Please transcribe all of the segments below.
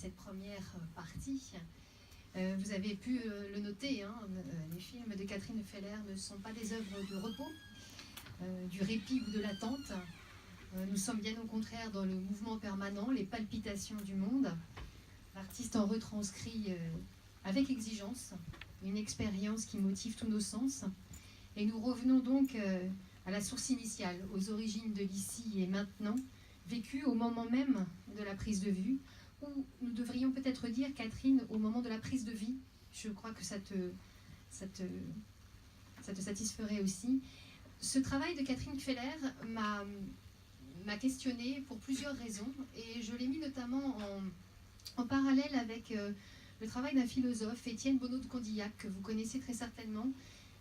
cette première partie. Vous avez pu le noter, hein, les films de Catherine Feller ne sont pas des œuvres de repos, du répit ou de l'attente. Nous sommes bien au contraire dans le mouvement permanent, les palpitations du monde. L'artiste en retranscrit avec exigence une expérience qui motive tous nos sens. Et nous revenons donc à la source initiale, aux origines de l'ici et maintenant, vécues au moment même de la prise de vue, ou nous devrions peut-être dire, Catherine, au moment de la prise de vie. Je crois que ça te satisferait aussi. Ce travail de Catherine Feller m'a questionnée pour plusieurs raisons, et je l'ai mis notamment en parallèle avec le travail d'un philosophe, Étienne Bonneau de Condillac, que vous connaissez très certainement.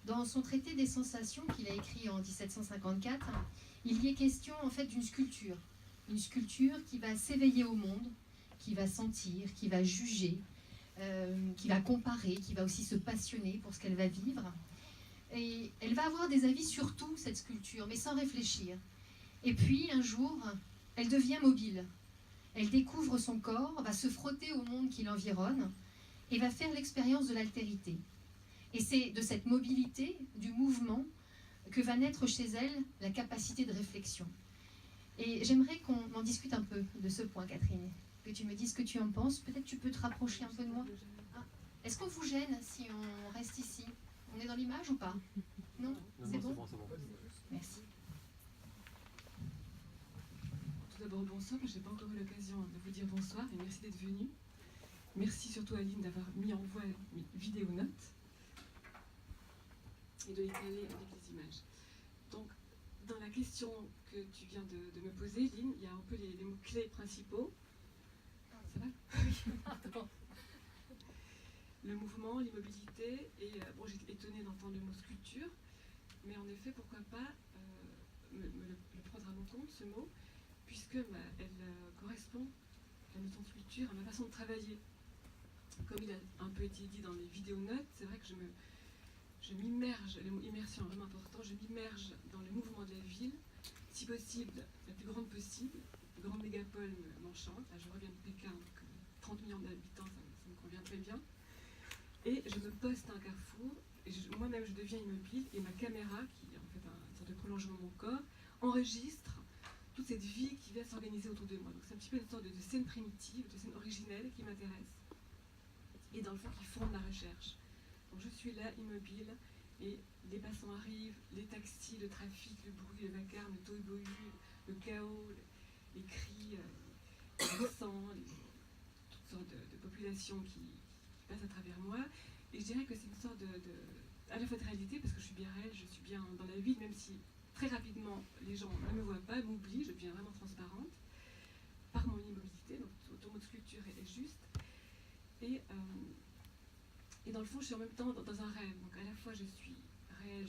Dans son traité des sensations qu'il a écrit en 1754, il y est question en fait d'une sculpture. Une sculpture qui va s'éveiller au monde, qui va sentir, qui va juger, qui va comparer, qui va aussi se passionner pour ce qu'elle va vivre. Et elle va avoir des avis sur tout, cette sculpture, mais sans réfléchir. Et puis, un jour, elle devient mobile. Elle découvre son corps, va se frotter au monde qui l'environne et va faire l'expérience de l'altérité. Et c'est de cette mobilité, du mouvement, que va naître chez elle la capacité de réflexion. Et j'aimerais qu'on en discute un peu de ce point, Catherine, que tu me dises ce que tu en penses. Peut-être tu peux te rapprocher un peu de moi. Ah. Est-ce qu'on vous gêne si on reste ici? On est dans l'image ou pas? Non, c'est bon. Merci. Tout d'abord, bonsoir. Je n'ai pas encore eu l'occasion de vous dire bonsoir et merci d'être venu. Merci surtout à Aline d'avoir mis en voie mes vidéo-notes et de les caler avec les images. Donc, dans la question que tu viens de me poser, Lynn, il y a un peu les mots-clés principaux. Ça va? Oui, pardon. Le mouvement, l'immobilité, et bon, j'étais étonnée d'entendre le mot sculpture, mais en effet, pourquoi pas le prendre à mon compte, ce mot, puisque elle correspond, la notion de sculpture, à ma façon de travailler. Comme il a un peu été dit dans les vidéo-notes, c'est vrai que je m'immerge, le mot immersion est vraiment important, je m'immerge dans le mouvement de la ville, si possible, la plus grande possible. La grande mégapole m'enchante. Là, je reviens de Pékin, donc 30 millions d'habitants, ça me convient très bien. Et je me poste à un carrefour, et moi-même je deviens immobile, et ma caméra, qui est en fait une sorte de prolongement de mon corps, enregistre toute cette vie qui vient s'organiser autour de moi. Donc c'est un petit peu une sorte de scène primitive, de scène originelle qui m'intéresse, et dans le fond qui fonde ma recherche. Donc je suis là, immobile, et les passants arrivent, les taxis, le trafic, le bruit, le vacarme, le tohu-bohu, le chaos, les cris, le sang, toutes sortes de populations qui passent à travers moi. Et je dirais que c'est une sorte à la fois de réalité, parce que je suis bien réelle, je suis bien dans la ville, même si très rapidement les gens ne me voient pas, m'oublient, je deviens vraiment transparente par mon immobilité, donc ton mot de sculpture est juste. Et dans le fond, je suis en même temps dans un rêve. Donc à la fois, je suis réelle,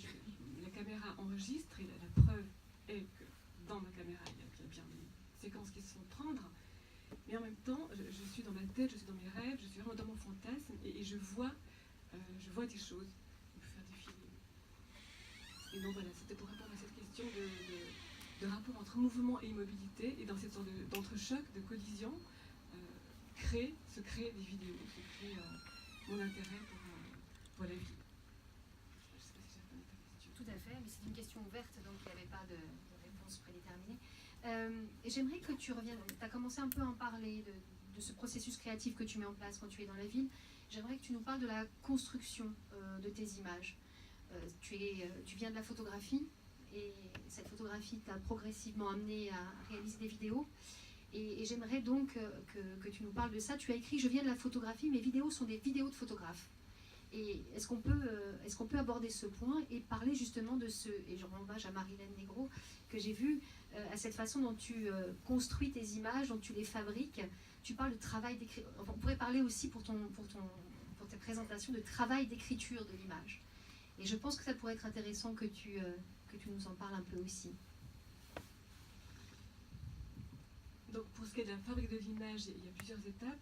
la caméra enregistre, et la preuve est que dans ma caméra, il y a bien des séquences qui se font prendre. Mais en même temps, je suis dans ma tête, je suis dans mes rêves, je suis vraiment dans mon fantasme, et je vois des choses, je peux faire défiler. Et donc voilà, c'était pour répondre à cette question de rapport entre mouvement et immobilité, et dans cette sorte d'entrechoc, de collision, se créer des vidéos, se créer mon intérêt pour la vie. Je ne sais pas si j'ai répondu à ta question. Tout à fait, mais c'est une question ouverte, donc il n'y avait pas de réponse prédéterminée. Et j'aimerais que tu reviennes, tu as commencé un peu à en parler de ce processus créatif que tu mets en place quand tu es dans la ville. J'aimerais que tu nous parles de la construction de tes images. Tu viens de la photographie, et cette photographie t'a progressivement amené à réaliser des vidéos. Et j'aimerais donc que tu nous parles de ça. Tu as écrit « Je viens de la photographie, mes vidéos sont des vidéos de photographes ». Et est-ce qu'on peut aborder ce point et parler justement de et je rends hommage à Marilène Negro, que j'ai vu, à cette façon dont tu construis tes images, dont tu les fabriques. Tu parles de travail d'écriture. On pourrait parler aussi pour tes présentations de travail d'écriture de l'image. Et je pense que ça pourrait être intéressant que tu nous en parles un peu aussi. Donc pour ce qui est de la fabrique de l'image, il y a plusieurs étapes.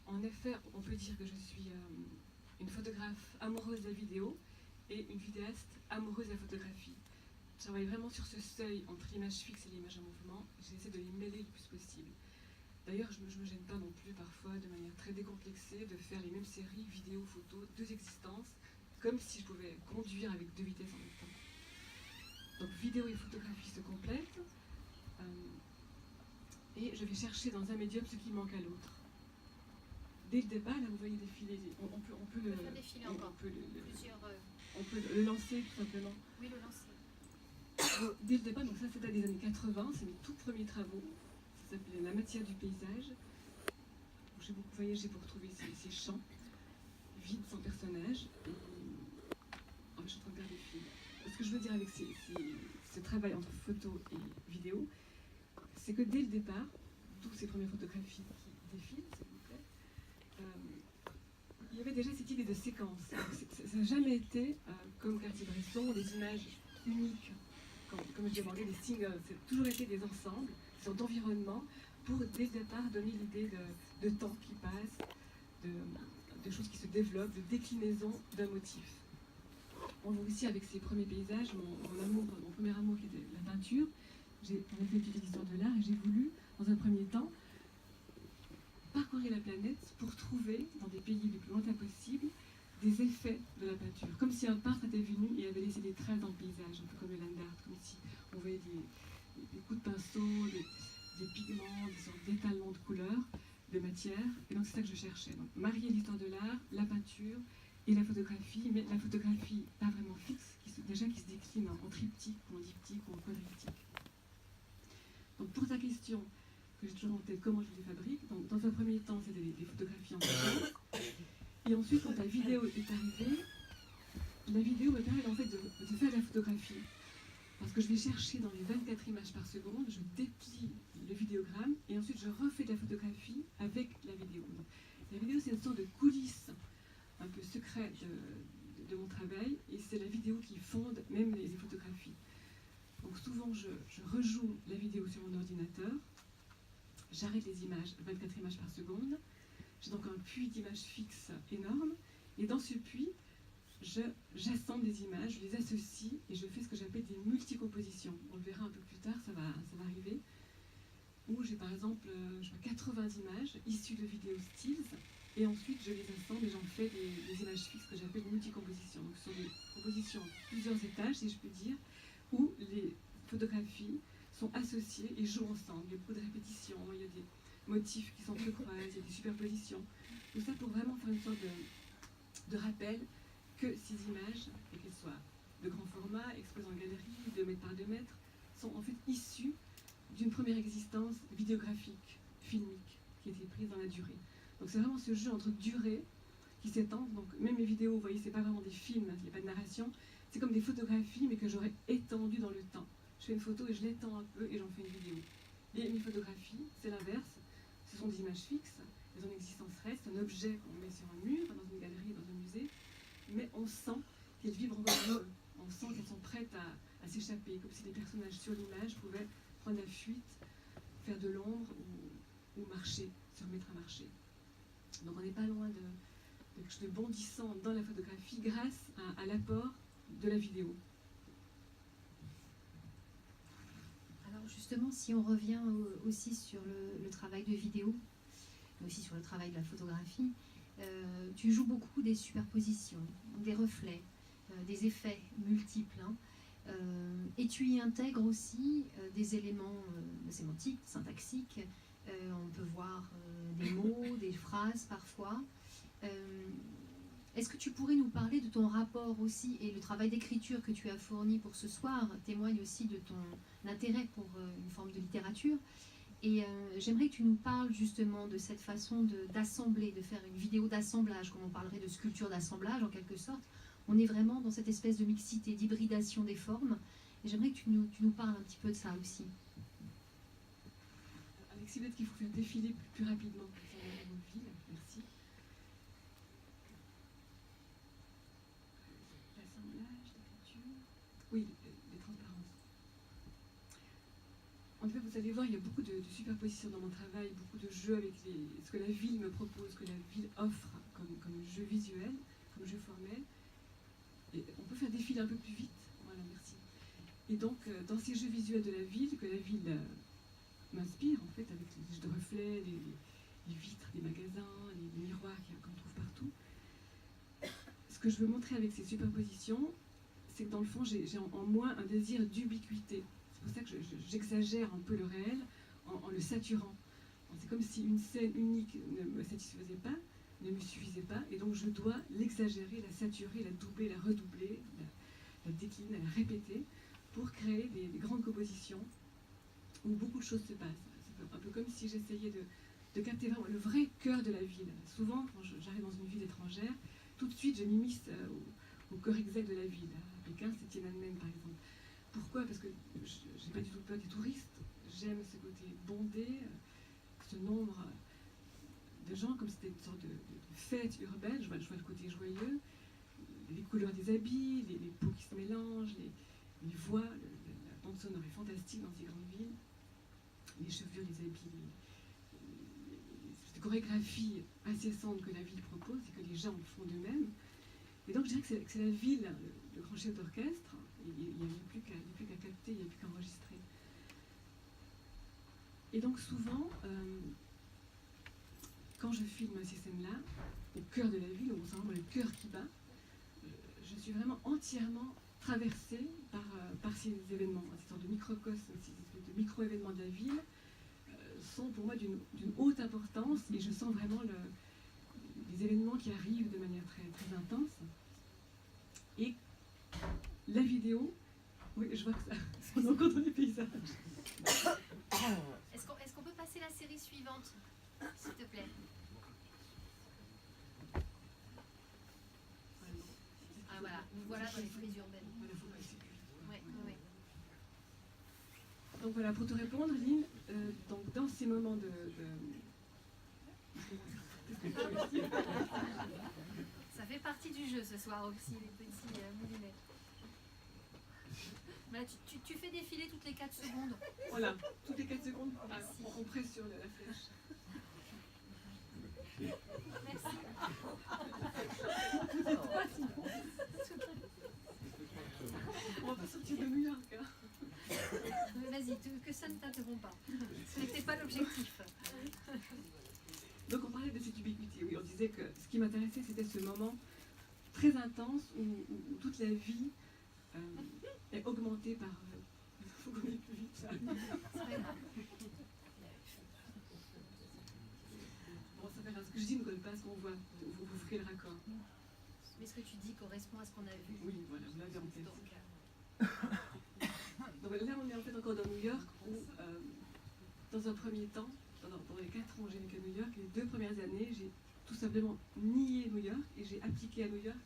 En effet, on peut dire que je suis une photographe amoureuse de la vidéo et une vidéaste amoureuse de la photographie. Je travaille vraiment sur ce seuil entre l'image fixe et l'image en mouvement. J'essaie de les mêler le plus possible. D'ailleurs, je ne me gêne pas non plus parfois, de manière très décomplexée, de faire les mêmes séries, vidéos, photos, deux existences, comme si je pouvais conduire avec deux vitesses en même temps. Donc vidéo et photographie se complètent, et je vais chercher dans un médium ce qui manque à l'autre. Dès le départ, là vous voyez défiler, on peut le faire défiler encore plusieurs. On peut le lancer tout simplement. Oui, le lancer. Dès le départ, donc ça c'était des années 80, c'est mes tout premiers travaux. Ça s'appelait La matière du paysage. J'ai beaucoup voyagé pour trouver ces champs vides, sans personnage. Et... Oh, je suis en train de perdre des fils. Ce que je veux dire avec ce travail entre photo et vidéo, c'est que dès le départ, toutes ces premières photographies qui défilent, s'il vous plaît, il y avait déjà cette idée de séquence. Ça n'a jamais été, comme Cartier-Bresson, des images uniques, comme je demandais, des singles. C'est toujours été des ensembles, des sortes d'environnement, pour dès le départ donner l'idée de temps qui passe, de choses qui se développent, de déclinaison d'un motif. On voit aussi avec ces premiers paysages mon premier amour qui était la peinture. J'ai en effet étudié l'histoire de l'art et j'ai voulu, dans un premier temps, parcourir la planète pour trouver, dans des pays les plus lointains possibles, des effets de la peinture. Comme si un peintre était venu et avait laissé des traces dans le paysage, un peu comme le land art, comme si on voyait des coups de pinceau, des pigments, des sortes d'étalements de couleurs, de matière. Et donc c'est ça que je cherchais. Donc marier l'histoire de l'art, la peinture et la photographie, mais la photographie pas vraiment fixe, qui se décline en triptyque, ou en diptyque, ou en quadriptyque. Donc pour ta question, que j'ai toujours en tête, comment je les fabrique, donc dans un premier temps, c'était des photographies en photo. Et ensuite, quand la vidéo est arrivée, la vidéo me permet en fait de faire la photographie. Parce que je vais chercher dans les 24 images par seconde, je déplie le vidéogramme et ensuite je refais de la photographie avec la vidéo. Donc, la vidéo, c'est une sorte de coulisse un peu secrète de mon travail et c'est la vidéo qui fonde même les photographies. Donc souvent, je rejoue la vidéo sur mon ordinateur, j'arrête les images, 24 images par seconde. J'ai donc un puits d'images fixes énorme. Et dans ce puits, j'assemble des images, je les associe et je fais ce que j'appelle des multicompositions. On le verra un peu plus tard, ça va arriver. Où j'ai par exemple 80 images issues de vidéos Stills. Et ensuite, je les assemble et j'en fais des images fixes que j'appelle multicompositions. Donc ce sont des compositions en plusieurs étages, si je peux dire, où les photographies sont associées et jouent ensemble. Il y a beaucoup de répétitions, il y a des motifs qui s'entrecroisent, il y a des superpositions. Tout ça pour vraiment faire une sorte de rappel que ces images, et qu'elles soient de grand format, exposées en galerie, 2 mètres par 2 mètres, sont en fait issues d'une première existence vidéographique, filmique, qui a été prise dans la durée. Donc c'est vraiment ce jeu entre durée qui s'étend. Donc même les vidéos, vous voyez, c'est pas vraiment des films, il n'y a pas de narration, c'est comme des photographies, mais que j'aurais étendues dans le temps. Je fais une photo et je l'étends un peu et j'en fais une vidéo. Et mes photographies, c'est l'inverse. Ce sont des images fixes, elles ont une existence reste, un objet qu'on met sur un mur, dans une galerie, dans un musée, mais on sent qu'elles vibrent encore mieux. On sent qu'elles sont prêtes à s'échapper, comme si les personnages sur l'image pouvaient prendre la fuite, faire de l'ombre ou marcher, se remettre à marcher. Donc on n'est pas loin de quelque chose de bondissant dans la photographie grâce à l'apport de la vidéo. Alors justement, si on revient aussi sur le travail de vidéo, mais aussi sur le travail de la photographie, tu joues beaucoup des superpositions, des reflets, des effets multiples, hein, et tu y intègres aussi des éléments sémantiques, syntaxiques. On peut voir des mots, des phrases parfois. Est-ce que tu pourrais nous parler de ton rapport aussi, et le travail d'écriture que tu as fourni pour ce soir témoigne aussi de ton intérêt pour une forme de littérature. Et j'aimerais que tu nous parles justement de cette façon d'assembler, de faire une vidéo d'assemblage, comme on parlerait de sculpture d'assemblage en quelque sorte. On est vraiment dans cette espèce de mixité, d'hybridation des formes. Et j'aimerais que tu nous parles un petit peu de ça aussi. Alexis, peut-être qu'il faut faire défiler plus rapidement pour faire vos fils. Merci. L'assemblage, l'écriture. Oui, les transparences. En fait, vous allez voir, il y a beaucoup de superpositions dans mon travail, beaucoup de jeux avec ce que la ville me propose, ce que la ville offre comme jeu visuel, comme jeu formel. Et on peut faire défiler un peu plus vite. Voilà, merci. Et donc, dans ces jeux visuels de la ville, que la ville m'inspire en fait avec les jeux de reflets, les vitres des magasins, les miroirs qu'on trouve partout. Ce que je veux montrer avec ces superpositions, c'est que dans le fond, j'ai en moi un désir d'ubiquité. C'est pour ça que j'exagère un peu le réel en le saturant. C'est comme si une scène unique ne me satisfaisait pas, ne me suffisait pas, et donc je dois l'exagérer, la saturer, la doubler, la redoubler, la décliner, la répéter, pour créer des grandes compositions où beaucoup de choses se passent. C'est un peu comme si j'essayais de capter vraiment le vrai cœur de la ville. Souvent, quand j'arrive dans une ville étrangère, tout de suite je m'immisce au cœur exact de la ville. À Pékin, c'est Tiananmen par exemple. Pourquoi? Parce que je n'ai pas du tout peur des touristes. J'aime ce côté bondé, ce nombre de gens, comme c'était une sorte de fête urbaine. Je vois le côté joyeux, les couleurs des habits, les peaux qui se mélangent, les voix, la bande sonore est fantastique dans ces grandes villes. Les chevelures, les habits, cette chorégraphie incessante que la ville propose et que les gens font d'eux-mêmes. Et donc je dirais que c'est la ville, le grand chef d'orchestre. Il n'y a plus qu'à capter, il n'y a plus qu'à enregistrer. Et donc souvent, quand je filme ces scènes-là, au cœur de la ville, où on sent vraiment le cœur qui bat, je suis vraiment entièrement traversée par ces événements, ces sortes de microcosmes, ces espèces de micro-événements de la ville, sont pour moi d'une haute importance, et je sens vraiment les événements qui arrivent de manière très, très intense. Et la vidéo, oui, je vois que ça, on entend dans les paysages. Est-ce qu'on peut passer la série suivante, s'il te plaît? Ah voilà, nous voilà dans les frises urbaines. Ouais, ouais. Donc voilà, pour te répondre, Lynn, donc dans ces moments Ça fait partie du jeu ce soir aussi, les petits moulinets. Voilà, tu fais défiler toutes les 4 secondes. Voilà, toutes les 4 secondes, on presse sur la flèche. Merci. On va pas sortir de New York. Hein. Vas-y, que ça ne t'interrompt pas. Ce n'était pas l'objectif. Donc on parlait de cette ubiquité, oui, on disait que ce qui m'intéressait c'était ce moment très intense où toute la vie est augmentée par... Il faut qu'on aille plus vite. C'est vrai. Bon, ça fait rien. Ce que je dis ne colle pas à ce qu'on voit. Vous ferez le raccord. Mais ce que tu dis correspond à ce qu'on a vu. Oui, voilà, vous l'avez en tête. Donc là on est en fait encore dans New York où, dans un premier temps, pendant les 4 ans où j'ai vécu à New York, les 2 premières années, j'ai tout simplement nié New York et j'ai appliqué à New York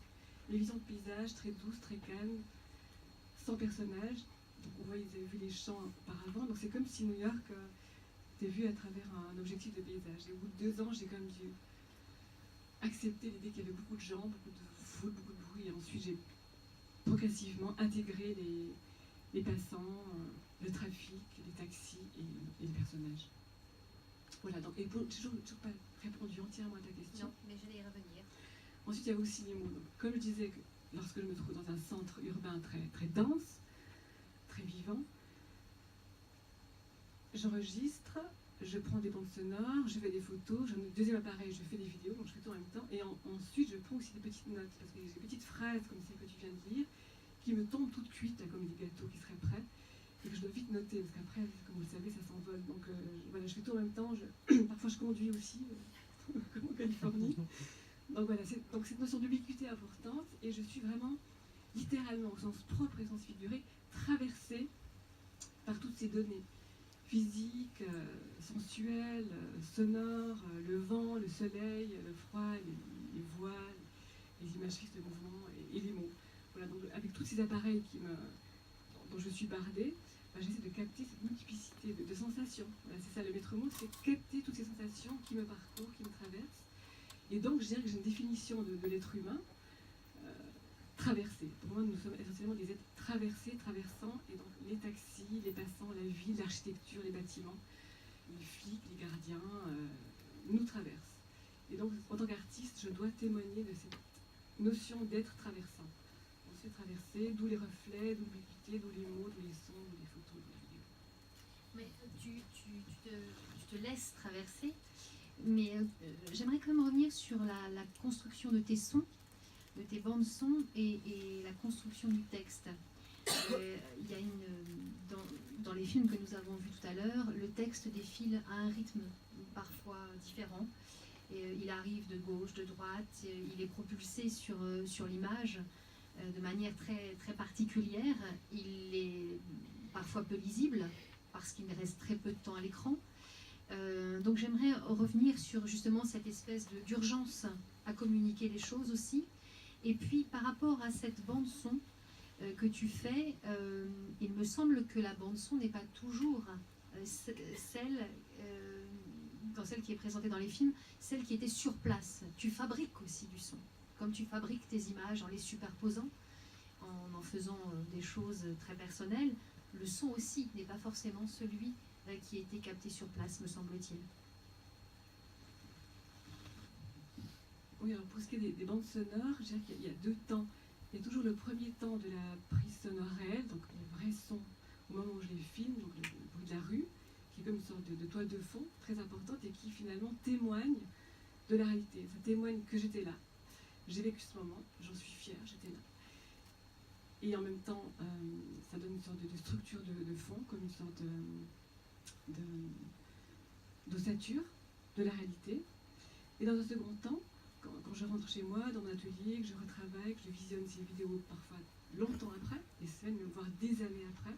les visions de paysages très douces, très calmes, sans personnages. Donc on voit, ils avaient vu les champs auparavant, donc c'est comme si New York était vu à travers un objectif de paysage. Et au bout de 2 ans, j'ai quand même dû accepter l'idée qu'il y avait beaucoup de gens, beaucoup de foule, beaucoup de bruit, et ensuite j'ai progressivement intégré les passants, le trafic, les taxis et les personnages. Voilà, donc, et j'ai toujours pas répondu entièrement à ta question. non, mais je vais y revenir. Ensuite, il y a aussi les mots. Donc, comme je disais, lorsque je me trouve dans un centre urbain très, très dense, très vivant, j'enregistre, je prends des bandes sonores, je fais des photos, j'ai un deuxième appareil, je fais des vidéos, donc je fais tout en même temps, et ensuite je prends aussi des petites notes, parce qu'il y a des petites phrases comme celle que tu viens de lire, qui me tombent toutes cuites, là, comme des gâteaux qui seraient prêts, et que je dois vite noter, parce qu'après, comme vous le savez, ça s'envole. Donc voilà, je fais tout en même temps, parfois je conduis aussi, comme en Californie. Donc voilà, donc cette notion d'ubiquité est importante, et je suis vraiment, littéralement, au sens propre et au sens figuré, traversée par toutes ces données physiques, sensuelles, sonores, le vent, le soleil, le froid, les voix, les imageries de mouvement et les mots. Voilà, donc avec tous ces appareils dont je suis bardée, j'essaie de capter cette multiplicité de sensations. Voilà, c'est ça le maître mot, c'est capter toutes ces sensations qui me parcourent, qui me traversent. Et donc je dirais que j'ai une définition de l'être humain traversé. Pour moi, nous sommes essentiellement des êtres traversés, traversants, et donc les taxis, les passants, la vie, l'architecture, les bâtiments, les flics, les gardiens, nous traversent. Et donc, en tant qu'artiste, je dois témoigner de cette notion d'être traversant. On se fait traverser, d'où les reflets, d'où l'ubiquité, d'où les mots, d'où les sons, d'où les photos, d'où les vidéos. Mais tu te laisses traverser. Mais j'aimerais quand même revenir sur la construction de tes sons, de tes bandes son et la construction du texte. Il y a dans les films que nous avons vus tout à l'heure, le texte défile à un rythme parfois différent. Il arrive de gauche, de droite, il est propulsé sur l'image de manière très, très particulière. Il est parfois peu lisible parce qu'il reste très peu de temps à l'écran. Donc j'aimerais revenir sur justement cette espèce d'urgence à communiquer les choses aussi. Et puis par rapport à cette bande-son que tu fais, il me semble que la bande-son n'est pas toujours celle, dans celle qui est présentée dans les films, celle qui était sur place. Tu fabriques aussi du son, comme tu fabriques tes images en les superposant, en faisant des choses très personnelles. Le son aussi n'est pas forcément celui qui a été capté sur place, me semble-t-il. Oui, alors pour ce qui est des bandes sonores, je dirais qu'il y a deux temps. Il y a toujours le premier temps de la prise sonore réelle, donc le vrai son au moment où je les filme, donc le bruit de la rue, qui est comme une sorte de toile de fond très importante et qui finalement témoigne de la réalité. Ça témoigne que j'étais là. J'ai vécu ce moment, j'en suis fière, j'étais là. Et en même temps, ça donne une sorte de structure de fond, comme une sorte d'ossature de la réalité. Et dans un second temps, quand je rentre chez moi, dans mon atelier, que je retravaille, que je visionne ces vidéos parfois longtemps après, des semaines, voire des années après,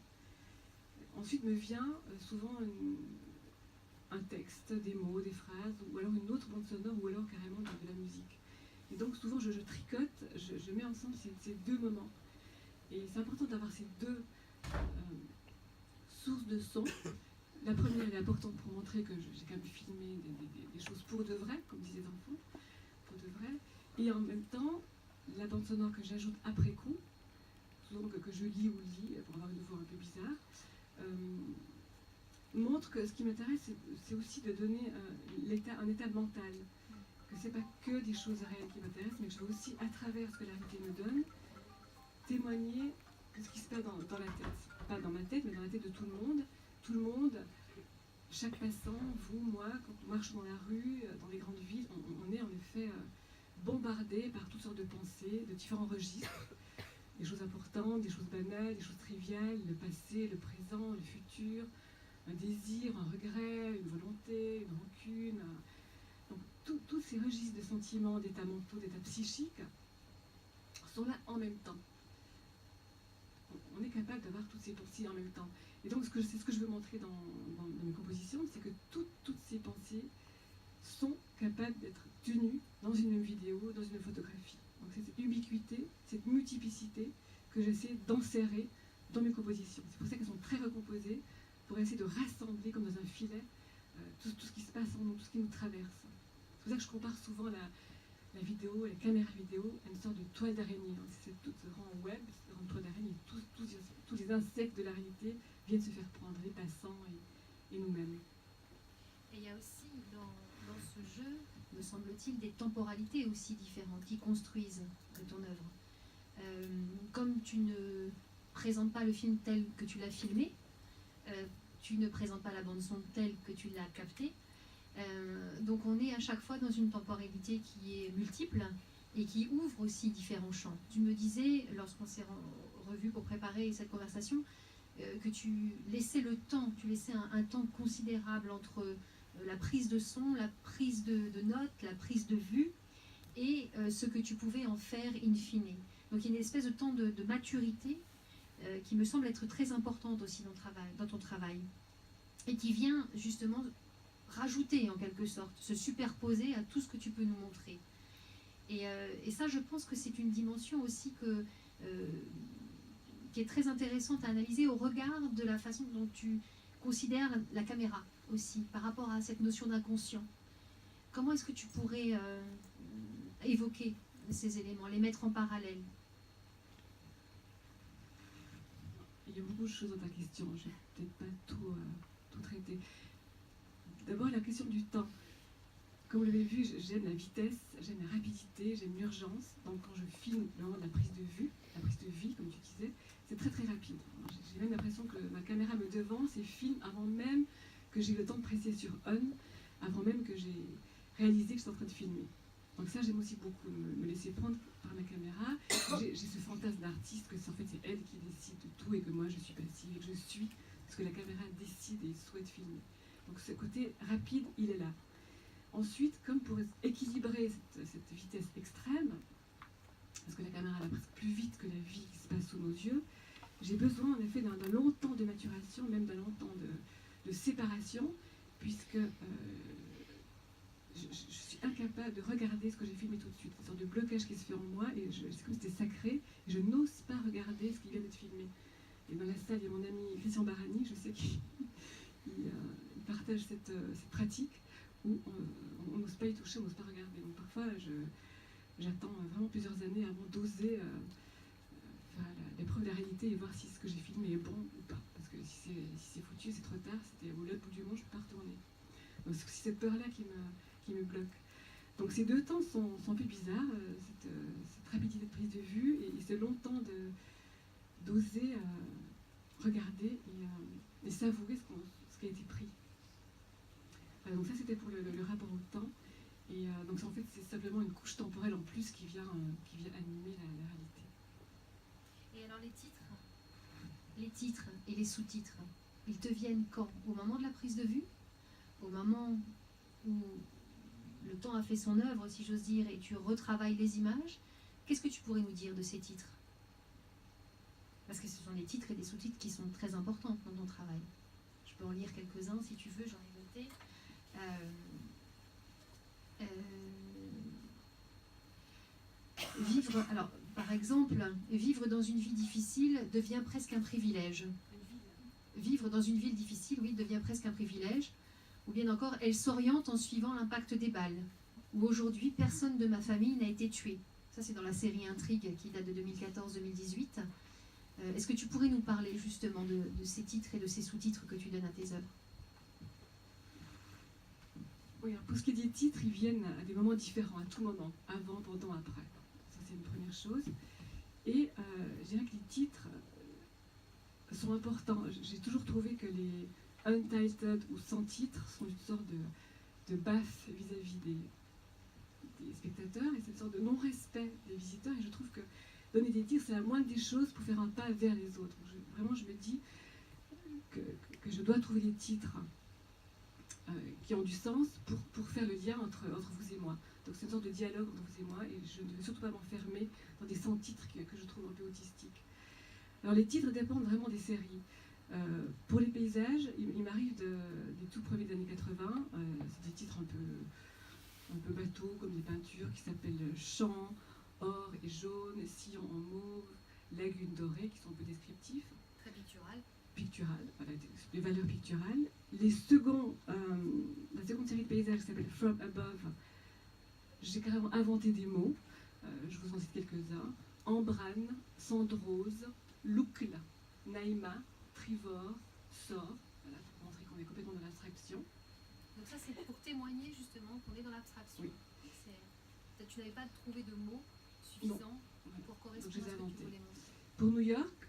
ensuite me vient souvent un texte, des mots, des phrases, ou alors une autre bande sonore, ou alors carrément de la musique. Et donc souvent je tricote, je mets ensemble ces deux moments. Et c'est important d'avoir ces deux sources de son. La première elle est importante pour montrer que j'ai quand même filmé des choses pour de vrai, comme disaient les enfants, pour de vrai. Et en même temps, la bande sonore que j'ajoute après coup, souvent que je lis ou lis, pour avoir une voix un peu bizarre, montre que ce qui m'intéresse, c'est aussi de donner un état mental. Que c'est pas que des choses réelles qui m'intéressent, mais que je veux aussi, à travers ce que la réalité me donne, témoigner de ce qui se passe dans la tête. Pas dans ma tête, mais dans la tête de tout le monde. Tout le monde, chaque passant, vous, moi, quand on marche dans la rue, dans les grandes villes, on est en effet bombardé par toutes sortes de pensées, de différents registres. Des choses importantes, des choses banales, des choses triviales, le passé, le présent, le futur, un désir, un regret, une volonté, une rancune. Donc tous ces registres de sentiments, d'états mentaux, d'états psychiques sont là en même temps. On est capable d'avoir toutes ces pensées en même temps. Et donc c'est ce que je veux montrer dans mes compositions, c'est que toutes ces pensées sont capables d'être tenues dans une même vidéo, dans une photographie. Donc c'est cette ubiquité, cette multiplicité que j'essaie d'enserrer dans mes compositions. C'est pour ça qu'elles sont très recomposées, pour essayer de rassembler comme dans un filet tout ce qui se passe en nous, tout ce qui nous traverse. C'est pour ça que je compare souvent la vidéo, la caméra vidéo, à une sorte de toile d'araignée. C'est tout ce grand web, cette grande toile d'araignée, tous les insectes de la réalité viennent se faire prendre, les passants et nous-mêmes. Et il y a aussi dans ce jeu, me semble-t-il, des temporalités aussi différentes qui construisent ton œuvre. Comme tu ne présentes pas le film tel que tu l'as filmé, tu ne présentes pas la bande-son telle que tu l'as captée, donc on est à chaque fois dans une temporalité qui est multiple et qui ouvre aussi différents champs. Tu me disais, lorsqu'on s'est revu pour préparer cette conversation, que tu laissais le temps, tu laissais un temps considérable entre la prise de son, la prise de notes, la prise de vue et ce que tu pouvais en faire in fine. Donc il y a une espèce de temps de maturité qui me semble être très importante aussi dans ton travail et qui vient justement rajouter en quelque sorte, se superposer à tout ce que tu peux nous montrer. Et ça, je pense que c'est une dimension aussi qui est très intéressante à analyser au regard de la façon dont tu considères la caméra aussi, par rapport à cette notion d'inconscient. Comment est-ce que tu pourrais évoquer ces éléments, les mettre en parallèle? Il y a beaucoup de choses dans ta question, je vais peut-être pas tout traiter. D'abord, la question du temps. Comme vous l'avez vu, j'aime la vitesse, j'aime la rapidité, j'aime l'urgence. Donc quand je filme le moment de la prise de vue, la prise de vie, comme tu disais, c'est très très rapide. J'ai même l'impression que ma caméra me devance et filme avant même que j'ai eu le temps de presser sur on avant même que j'ai réalisé que j'étais en train de filmer. Donc ça, j'aime aussi beaucoup me laisser prendre par ma caméra. J'ai ce fantasme d'artiste que en fait c'est elle qui décide de tout et que moi je suis passive et que je suis ce que la caméra décide et souhaite filmer. Donc ce côté rapide, il est là. Ensuite, comme pour équilibrer cette vitesse extrême, parce que la caméra va presque plus vite que la vie qui se passe sous nos yeux, j'ai besoin en effet d'un long temps de maturation, même d'un long temps de séparation, puisque je suis incapable de regarder ce que j'ai filmé tout de suite. C'est une sorte de blocage qui se fait en moi, et c'est comme si c'était sacré, et je n'ose pas regarder ce qui vient d'être filmé. Et dans la salle, il y a mon ami Christian Barani, je sais qu'il partage cette pratique, où on n'ose pas y toucher, on n'ose pas regarder. Donc parfois, j'attends vraiment plusieurs années avant d'oser faire l'épreuve de la réalité et voir si ce que j'ai filmé est bon ou pas. Parce que si c'est foutu, c'est trop tard, c'était au l'autre bout du monde, je ne peux pas retourner. Donc c'est aussi cette peur-là qui me bloque. Donc ces deux temps sont un peu bizarres, cette rapidité de prise de vue et ce long temps d'oser regarder et savourer ce qui a été pris. Donc ça c'était pour le rapport au temps. Et donc en fait c'est simplement une couche temporelle en plus qui vient animer la réalité. Et alors les titres et les sous-titres, ils te viennent quand? Au moment de la prise de vue? Au moment où le temps a fait son œuvre, si j'ose dire, et tu retravailles les images? Qu'est-ce que tu pourrais nous dire de ces titres? Parce que ce sont des titres et des sous-titres qui sont très importants dans ton travail. Je peux en lire quelques-uns si tu veux, j'en ai noté. Vivre, alors par exemple, vivre dans une vie difficile devient presque un privilège. Vivre dans une ville difficile, oui, devient presque un privilège. Ou bien encore, elle s'oriente en suivant l'impact des balles. Ou aujourd'hui, personne de ma famille n'a été tué. Ça, c'est dans la série Intrigue qui date de 2014-2018. Est-ce que tu pourrais nous parler justement de ces titres et de ces sous-titres que tu donnes à tes œuvres? Oui, alors pour ce qui est des titres, ils viennent à des moments différents, à tout moment, avant, pendant, après. Ça, c'est une première chose. Et je dirais que les titres sont importants. J'ai toujours trouvé que les untitled ou sans titre sont une sorte de baffe vis-à-vis des spectateurs, et c'est une sorte de non-respect des visiteurs. Et je trouve que donner des titres, c'est la moindre des choses pour faire un pas vers les autres. Vraiment, je me dis que je dois trouver des titres qui ont du sens pour faire le lien entre vous et moi. Donc c'est une sorte de dialogue entre vous et moi, et je ne veux surtout pas m'enfermer dans des sans-titres que je trouve un peu autistiques. Alors les titres dépendent vraiment des séries. Pour les paysages, il m'arrive des tout premiers des années 80, c'est des titres un peu bateaux, comme des peintures qui s'appellent Champs, Or et Jaune, Sillon en mauve, Lagune dorée, qui sont un peu descriptifs. Très Pictural, voilà, des valeurs picturales. La seconde série de paysages qui s'appelle From Above, j'ai carrément inventé des mots, je vous en cite quelques-uns. Embrane, Cendrose, Loukla, Naïma, Trivor, Sort, voilà, pour montrer qu'on est complètement dans l'abstraction. Donc ça c'est pour témoigner justement qu'on est dans l'abstraction. Oui. Tu n'avais pas trouvé de mots suffisants pour correspondre à ce que tu voulais montrer. Pour New York,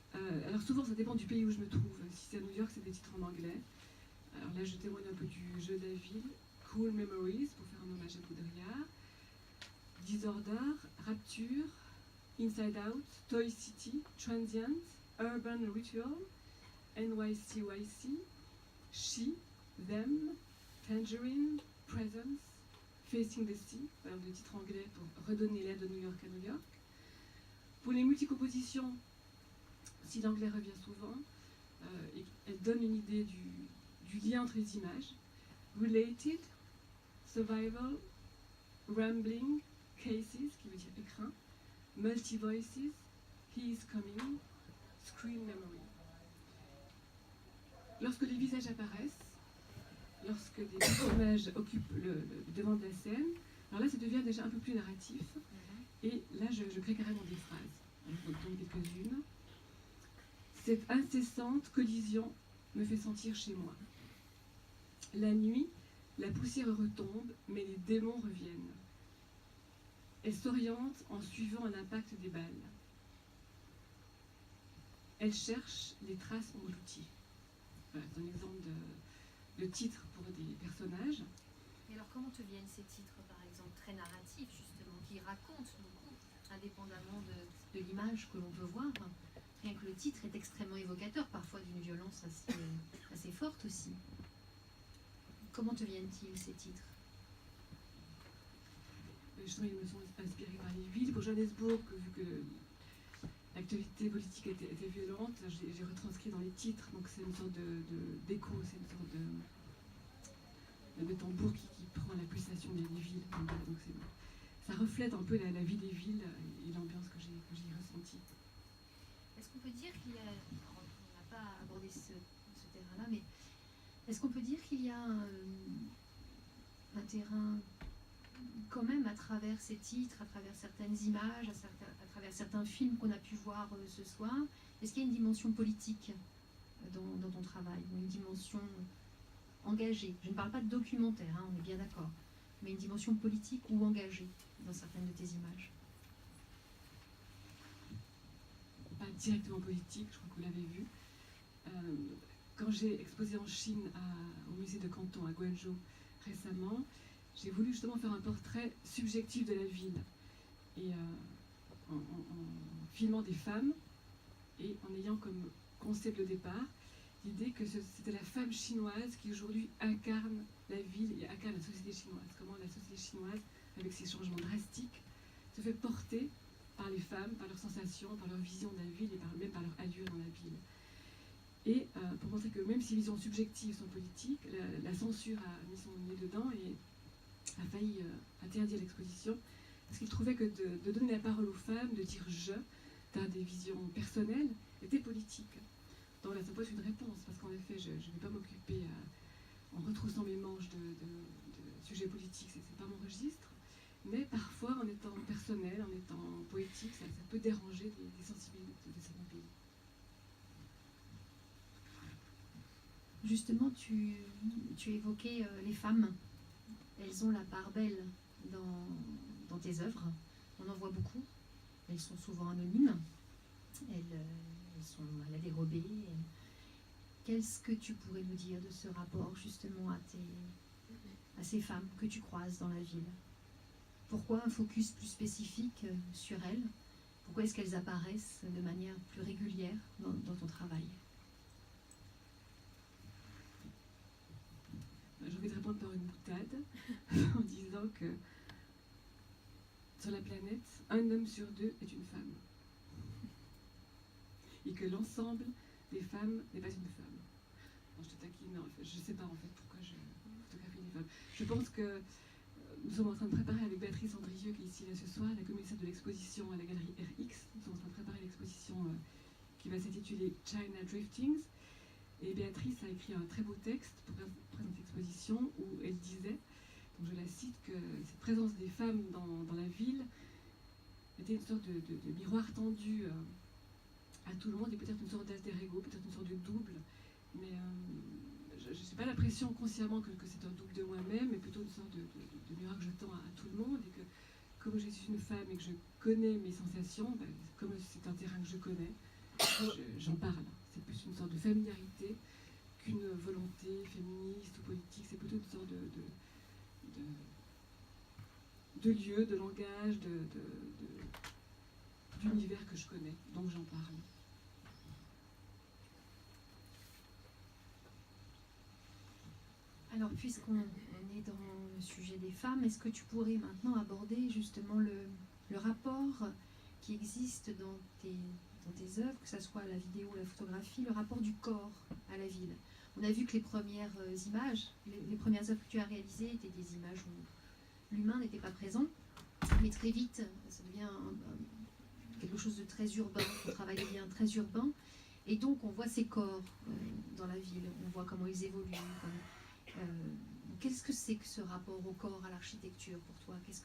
alors souvent ça dépend du pays où je me trouve. Si c'est à New York, c'est des titres en anglais. Alors là, je témoigne un peu du jeu de la ville. Cool Memories, pour faire un hommage à Baudrillard. Disorder, Rapture, Inside Out, Toy City, Transient, Urban Ritual, NYCYC, She, Them, Tangerine, Presence, Facing the Sea, alors de titre anglais pour redonner l'air de New York à New York. Pour les multicompositions, si l'anglais revient souvent, elle donne une idée du lien entre les images. Related, Survival, Rambling, Cases, qui veut dire écrin, Multi-Voices, He is Coming, Screen Memory. Lorsque les visages apparaissent, lorsque des personnages occupent le devant de la scène, alors là ça devient déjà un peu plus narratif, et là je crée carrément des phrases. Je vous donne quelques-unes. Cette incessante collision me fait sentir chez moi. La nuit, la poussière retombe, mais les démons reviennent. Elle s'oriente en suivant l'impact des balles. Elle cherche les traces englouties. Voilà, c'est un exemple de titres pour des personnages. Et alors comment te viennent ces titres, par exemple, très narratifs, justement, qui racontent beaucoup, indépendamment de l'image que l'on peut voir? Rien que le titre est extrêmement évocateur, parfois d'une violence assez forte aussi. Comment te viennent-ils, ces titres? Justement, ils me sont inspirés par les villes. Pour Johannesburg, vu que l'actualité politique était violente, j'ai retranscrit dans les titres. Donc c'est une sorte d'écho, c'est une sorte de tambour qui prend la pulsation des villes. Donc ça reflète un peu la vie des villes et l'ambiance que j'ai ressentie. Est-ce qu'on peut dire qu'il y a, on n'a pas abordé ce terrain-là, mais est-ce qu'on peut dire qu'il y a un terrain quand même à travers ces titres, à travers certaines images, à travers certains films qu'on a pu voir ce soir? Est-ce qu'il y a une dimension politique dans ton travail, ou une dimension engagée? Je ne parle pas de documentaire, hein, on est bien d'accord, mais une dimension politique ou engagée dans certaines de tes images? Pas directement politique, je crois que vous l'avez vu. Quand j'ai exposé en Chine au musée de Canton à Guangzhou récemment, j'ai voulu justement faire un portrait subjectif de la ville, et en filmant des femmes et en ayant comme concept de départ l'idée que c'était la femme chinoise qui aujourd'hui incarne la ville et incarne la société chinoise. Comment la société chinoise, avec ses changements drastiques, se fait porter par les femmes, par leurs sensations, par leur vision de la ville et même par leur allure dans la ville. Et pour montrer que même si les visions subjectives sont politiques, la censure a mis son nez dedans et a failli interdire l'exposition, parce qu'il trouvait que de donner la parole aux femmes, de dire « je », d'avoir des visions personnelles, était politique. Donc là, ça pose une réponse, parce qu'en effet, je ne vais pas m'occuper en retroussant mes manches de sujets politiques, c'est pas mon registre, mais parfois, en étant personnel, en étant poétique, ça peut déranger des sensibilités de certains pays. Justement, tu évoquais les femmes. Elles ont la part belle dans tes œuvres. On en voit beaucoup. Elles sont souvent anonymes. Elles sont à la dérobée. Qu'est-ce que tu pourrais nous dire de ce rapport justement à ces femmes que tu croises dans la ville? Pourquoi un focus plus spécifique sur elles? Pourquoi est-ce qu'elles apparaissent de manière plus régulière dans ton travail? J'ai envie de répondre par une boutade en disant que sur la planète, un homme sur deux est une femme. Et que l'ensemble des femmes n'est pas une femme. Bon, je te taquine, en fait, je ne sais pas en fait pourquoi je photographie les femmes. Je pense que nous sommes en train de préparer avec Béatrice Andrieux, qui est ici là ce soir, la commissaire de l'exposition à la galerie RX. Nous sommes en train de préparer l'exposition qui va s'intituler China Driftings. Et Béatrice a écrit un très beau texte pour présenter l'exposition où elle disait, donc je la cite, que cette présence des femmes dans la ville était une sorte de miroir tendu à tout le monde, et peut-être une sorte d'alter ego, peut-être une sorte de double. Mais je n'ai pas l'impression consciemment que c'est un double de moi-même, mais plutôt une sorte de miroir que je tends à tout le monde, et que comme je suis une femme et que je connais mes sensations, comme c'est un terrain que je connais, j'en parle. C'est plus une sorte de familiarité qu'une volonté féministe ou politique. C'est plutôt une sorte de lieu, de langage, d'univers que je connais. Donc j'en parle. Alors, puisqu'on est dans le sujet des femmes, est-ce que tu pourrais maintenant aborder justement le rapport qui existe dans tes œuvres, que ce soit la vidéo ou la photographie, le rapport du corps à la ville? On a vu que les premières images, les premières œuvres que tu as réalisées étaient des images où l'humain n'était pas présent, mais très vite, ça devient quelque chose de très urbain, ton travail devient très urbain, et donc on voit ces corps dans la ville, on voit comment ils évoluent. Qu'est-ce que c'est que ce rapport au corps, à l'architecture pour toi? Qu'est-ce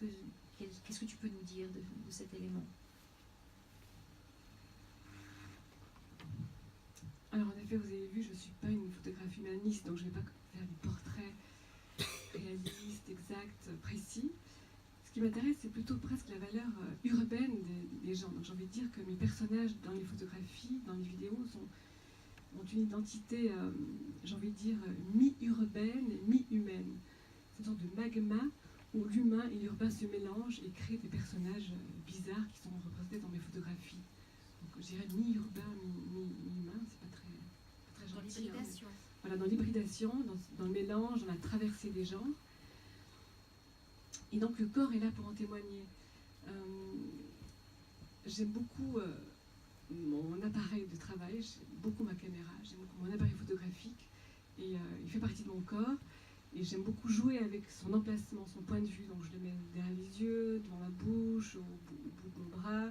que tu peux nous dire de cet élément? Alors en effet, vous avez vu, je ne suis pas une photographe humaniste, donc je ne vais pas faire des portraits réalistes, exacts, précis. Ce qui m'intéresse, c'est plutôt presque la valeur urbaine des gens. Donc j'ai envie de dire que mes personnages dans les photographies, dans les vidéos, sont ont une identité, j'ai envie de dire, mi-urbaine et mi-humaine. C'est une sorte de magma où l'humain et l'urbain se mélangent et créent des personnages bizarres qui sont représentés dans mes photographies. Donc je dirais mi-urbain, mi-humain, c'est pas très Dans gentil. l'hybridation. Voilà, dans l'hybridation, dans le mélange, dans la traversée des genres. Et donc le corps est là pour en témoigner. J'aime beaucoup mon appareil de travail, j'aime beaucoup ma caméra, j'aime beaucoup mon appareil photographique, et il fait partie de mon corps. Et j'aime beaucoup jouer avec son emplacement, son point de vue. Donc je le mets derrière les yeux, devant ma bouche, au bout de mon bras.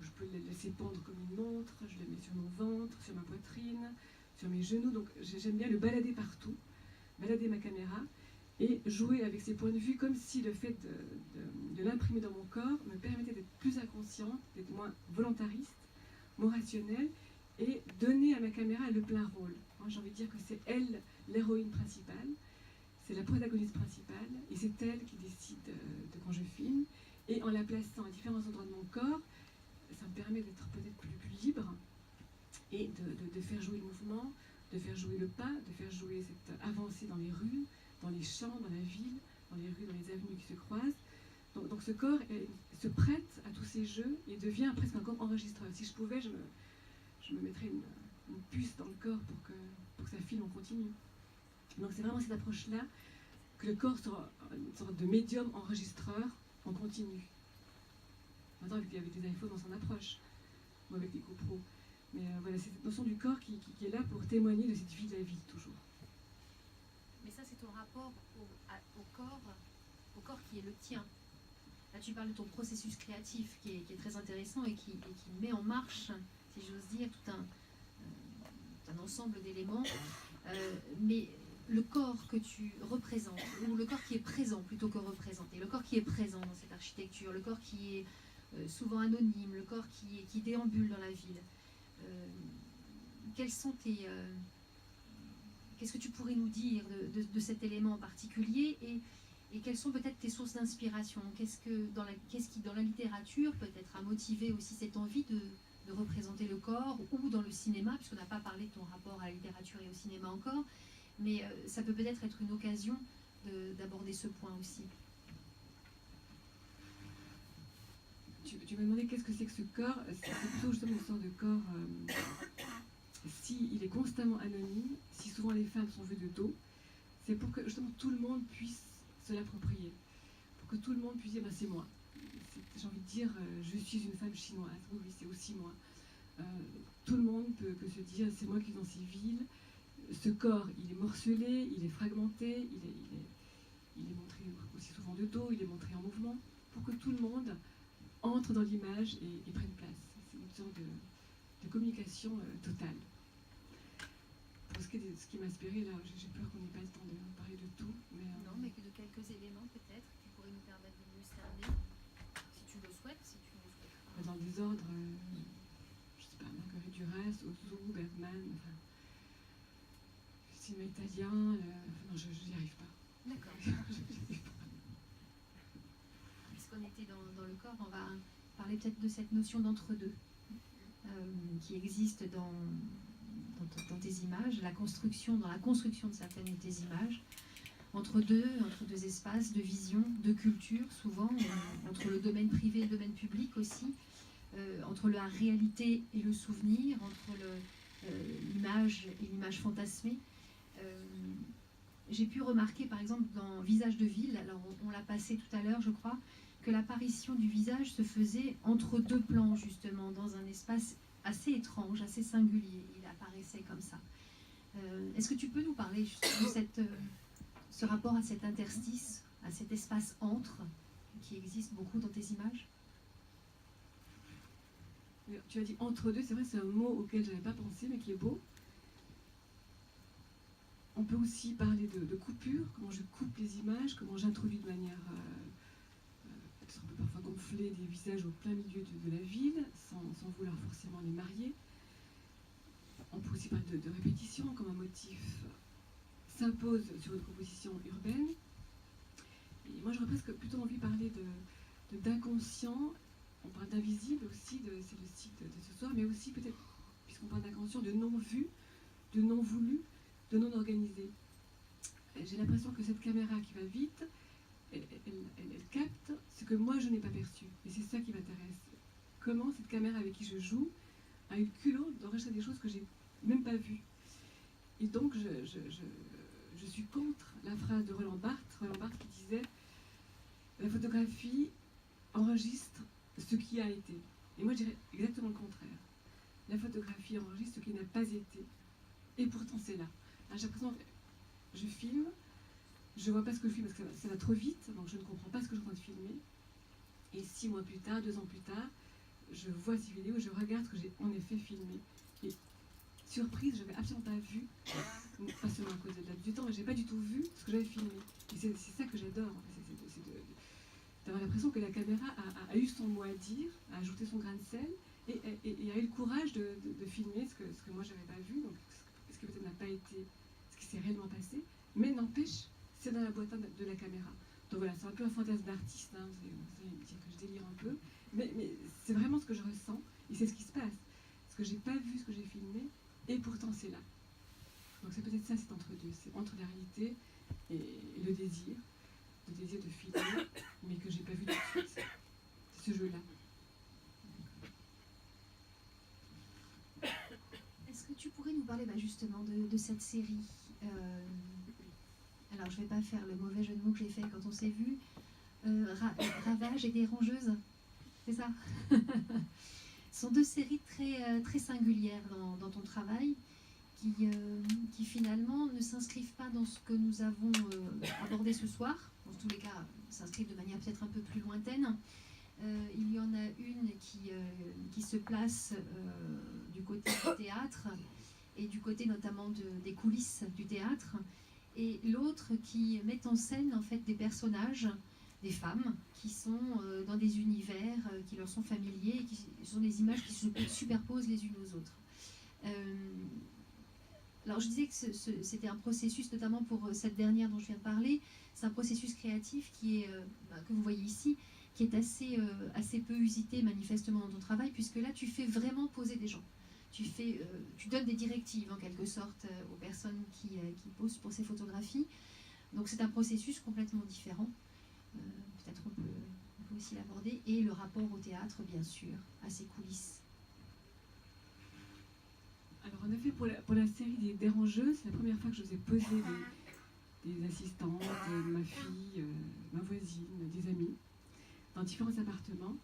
Je peux le laisser pendre comme une montre. Je le mets sur mon ventre, sur ma poitrine, sur mes genoux. Donc j'aime bien le balader partout, balader ma caméra et jouer avec ses points de vue comme si le fait de l'imprimer dans mon corps me permettait d'être plus inconsciente, d'être moins volontariste, moins rationnelle et donner à ma caméra le plein rôle. J'ai envie de dire que c'est elle l'héroïne principale. C'est la protagoniste principale et c'est elle qui décide de quand je filme. Et en la plaçant à différents endroits de mon corps, ça me permet d'être peut-être plus libre et de faire jouer le mouvement, de faire jouer le pas, de faire jouer cette avancée dans les rues, dans les champs, dans la ville, dans les rues, dans les avenues qui se croisent. Donc ce corps se prête à tous ces jeux et devient presque un corps enregistreur. Si je pouvais, je me mettrais une puce dans le corps pour que ça filme en continu. Donc c'est vraiment cette approche-là, que le corps soit une sorte de médium enregistreur en continu. Maintenant avec des iPhones on s'en approche, ou avec des GoPro. Mais voilà, c'est cette notion du corps qui est là pour témoigner de cette vie de la vie, toujours. Mais ça c'est ton rapport au corps qui est le tien. Là tu parles de ton processus créatif qui est très intéressant et qui met en marche, si j'ose dire, tout un ensemble d'éléments. Mais le corps que tu représentes, ou le corps qui est présent plutôt que représenté, le corps qui est présent dans cette architecture, le corps qui est souvent anonyme, le corps qui déambule dans la ville, quels sont qu'est-ce que tu pourrais nous dire de cet élément en particulier et quelles sont peut-être tes sources d'inspiration? Qu'est-ce qui dans la littérature peut-être a motivé aussi cette envie de représenter le corps, ou dans le cinéma, puisqu'on n'a pas parlé de ton rapport à la littérature et au cinéma encore, mais ça peut peut-être être une occasion d'aborder ce point aussi. Tu m'as demandé qu'est-ce que c'est que ce corps. C'est plutôt justement une sorte de corps, si il est constamment anonyme, si souvent les femmes sont vues de dos, c'est pour que justement tout le monde puisse se l'approprier, pour que tout le monde puisse dire c'est moi. J'ai envie de dire je suis une femme chinoise, oui c'est aussi moi. Tout le monde peut se dire c'est moi qui vis dans ces villes. Ce corps il est morcelé, il est fragmenté, il est montré aussi souvent de dos, il est montré en mouvement, pour que tout le monde entre dans l'image et prenne place. C'est une sorte de communication totale. Pour ce qui m'a inspiré, là, j'ai peur qu'on n'ait pas le temps de parler de tout. Non, mais que de quelques éléments peut-être qui pourraient nous permettre de mieux cerner, si tu le souhaites, pas. Dans le désordre, je sais pas, Marguerite Duras, Ozu, Bergman, enfin, cinéma italien, non, je n'y arrive pas. D'accord. Puisqu'on était dans le corps, on va parler peut-être de cette notion d'entre-deux qui existe dans tes images, dans la construction de certaines de tes images, entre deux espaces de vision, de culture, souvent, entre le domaine privé et le domaine public aussi, entre la réalité et le souvenir, entre l'image et l'image fantasmée. J'ai pu remarquer, par exemple, dans Visage de ville, alors on l'a passé tout à l'heure, je crois, que l'apparition du visage se faisait entre deux plans, justement, dans un espace assez étrange, assez singulier. Il apparaissait comme ça. Est-ce que tu peux nous parler justement de ce rapport à cet interstice, à cet espace entre, qui existe beaucoup dans tes images? Tu as dit entre deux, c'est vrai, c'est un mot auquel je n'avais pas pensé, mais qui est beau. On peut aussi parler de coupure, comment je coupe les images, comment j'introduis de manière peut-être un peu parfois gonfler des visages au plein milieu de la ville, sans vouloir forcément les marier. On peut aussi parler de répétition, comme un motif s'impose sur une composition urbaine. Et moi j'aurais presque plutôt envie de parler d'inconscient. On parle d'invisible aussi, c'est le site de ce soir, mais aussi peut-être, puisqu'on parle d'inconscient, de non-vu, de non voulu, de non organisé. J'ai l'impression que cette caméra qui va vite, elle capte ce que moi je n'ai pas perçu. Et c'est ça qui m'intéresse. Comment cette caméra avec qui je joue a eu le culot d'enregistrer des choses que j'ai même pas vues. Et donc je suis contre la phrase de Roland Barthes qui disait la photographie enregistre ce qui a été. Et moi je dirais exactement le contraire. La photographie enregistre ce qui n'a pas été. Et pourtant c'est là. Alors, j'ai l'impression que je filme, je ne vois pas ce que je filme parce que ça va trop vite, donc je ne comprends pas ce que je suis en train de filmer. Et 6 mois plus tard, 2 ans plus tard, je vois ces vidéos, je regarde ce que j'ai en effet filmé. Et surprise, je n'avais absolument pas vu, pas seulement à cause de la du temps, mais je n'ai pas du tout vu ce que j'avais filmé. Et c'est ça que j'adore, c'est d'avoir l'impression que la caméra a eu son mot à dire, a ajouté son grain de sel, et a eu le courage de filmer ce que moi je n'avais pas vu, donc ce qui peut-être n'a pas été ce qui s'est réellement passé, mais n'empêche, c'est dans la boîte de la caméra. Donc voilà, c'est un peu un fantasme d'artiste, hein, vous allez me dire que je délire un peu, mais c'est vraiment ce que je ressens, et c'est ce qui se passe. Parce que j'ai pas vu ce que j'ai filmé, et pourtant c'est là. Donc c'est peut-être ça, c'est entre deux, c'est entre la réalité et le désir de filmer, mais que j'ai pas vu tout de suite. C'est ce jeu-là. Est-ce que tu pourrais nous parler justement de cette série alors je ne vais pas faire le mauvais jeu de mots que j'ai fait quand on s'est vu, Ravage et Dérangeuse, c'est ça? Ce sont deux séries très singulières dans ton travail qui finalement ne s'inscrivent pas dans ce que nous avons abordé ce soir, dans tous les cas s'inscrivent de manière peut-être un peu plus lointaine. Il y en a une qui se place du côté du théâtre et du côté notamment des coulisses du théâtre, et l'autre qui met en scène en fait des personnages, des femmes qui sont dans des univers qui leur sont familiers et qui sont des images qui se superposent les unes aux autres. Alors je disais que c'était un processus, notamment pour cette dernière dont je viens de parler, c'est un processus créatif qui est, que vous voyez ici, qui est assez peu usité manifestement dans ton travail, puisque là tu fais vraiment poser des gens. Tu donnes des directives en quelque sorte aux personnes qui posent pour ces photographies. Donc c'est un processus complètement différent. Peut-être on peut aussi l'aborder. Et le rapport au théâtre, bien sûr, à ses coulisses. Alors en effet, pour la série des Dérangeuses, c'est la première fois que je vous ai posé des assistantes, ma fille, ma voisine, des amis, dans différents appartements.